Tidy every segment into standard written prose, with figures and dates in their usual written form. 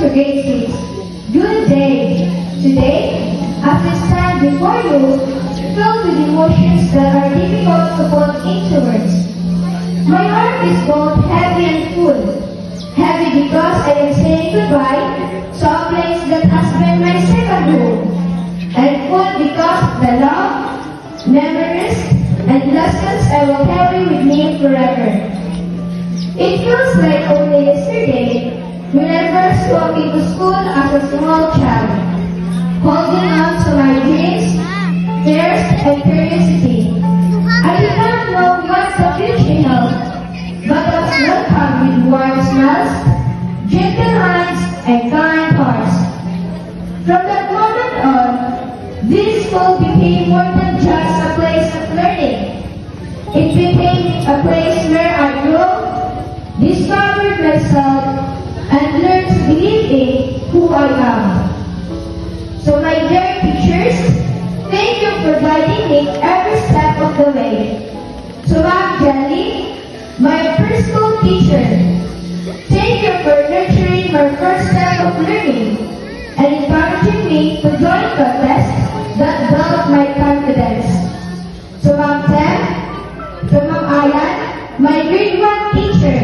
to grade 6. Good day. Today, as I stand before you, filled with emotions that are difficult to put into words. My heart is both heavy and full. Heavy because I am saying goodbye to a place that has been my second home. And full because of the love, memories, and lessons I will carry with me forever. It feels like only yesterday when I first walked into school as a small child, holding on to my dreams, fears, and curiosity. I did not know what the future held, but I was welcomed with warm smiles, gentle hands, and kind hearts. From that moment on, this school became more than just a place of learning. It became a place where I grew, discovered myself, and learned to believe in who I am. So my dear teachers, thank you for guiding me every step of the way. To Ma'am Jelly, my first school teacher, thank you for nurturing my first step of learning and encouraging me to join contests that built my confidence. To Ma'am Tem, to Ma'am Ayan, my grade 1 teacher,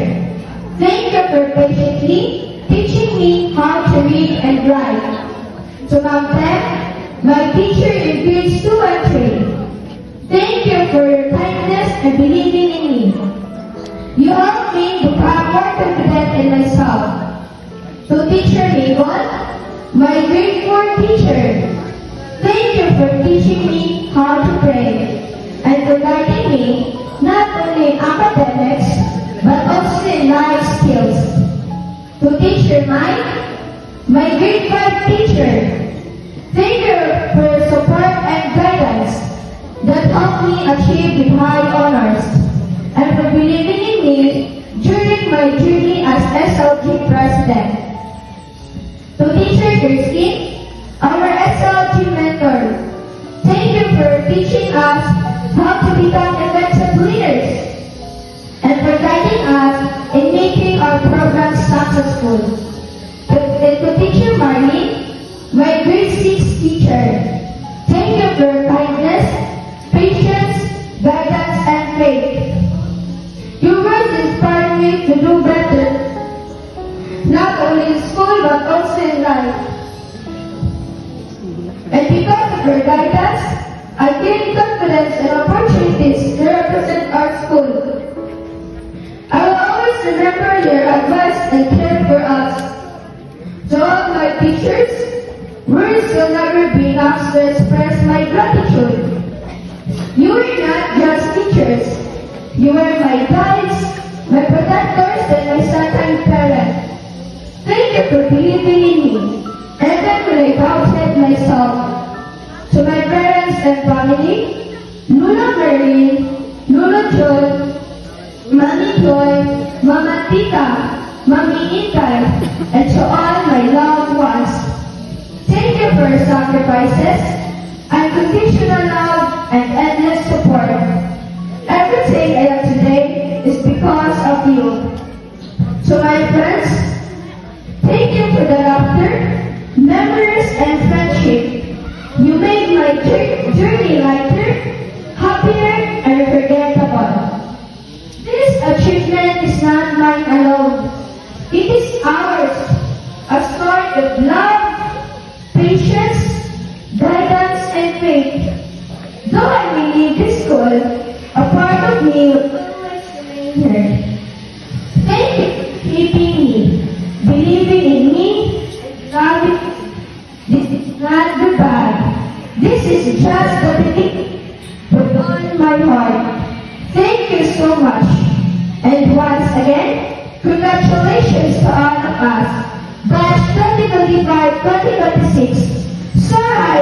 thank you for patiently teaching me how to read and write. To Ma'am Tem, my teacher in grades 2 and 3, thank you for your kindness and believing in me. You helped me become more confident in myself. To Teacher Mabel, my grade 4 teacher, thank you for teaching me how to pray and for guiding me not only in academics but also in life skills. To Teacher Mike, my grade 5 teacher, thank you for your support and guidance that helped me achieve the high honors and for believing in me during my journey as SLG president. To Teacher Christine, our SLG mentor, thank you for teaching us how to become effective leaders and for guiding us in making our programs successful. To Teacher Marlene, my grade 6 teacher, thank you for your kindness, patience, guidance, and faith. Your words inspire me to do better, not only in school but also in life. And because of your guidance, I gain confidence and opportunities to represent our school. I will always remember your advice and care for us. To all my teachers, words will never be enough to express my gratitude. You are not just teachers. You are my guides, my protectors, and my second parent. Thank you for believing in me, even when I doubted myself. To my parents and family, Lula Merlin, Lula John, Mami Joy, Mama Tita, Mami Itay, and to all my loved ones. Thank you for your sacrifices, unconditional love, and endless support. Everything I am today is because of you. To my friends, thank you for the laughter, memories, and friendship. You made my journey lighter, happier, and unforgettable. This achievement is not mine alone. It is ours. A story of love, patience, guidance, and faith. Though I may leave this school, a part of me will always remain here. Thank you for keeping me, believing in me, and loving. This is not goodbye. This is just the beginning. With all my heart, thank you so much. And once again, congratulations to all of us. Batch 2025-2026. Sorry,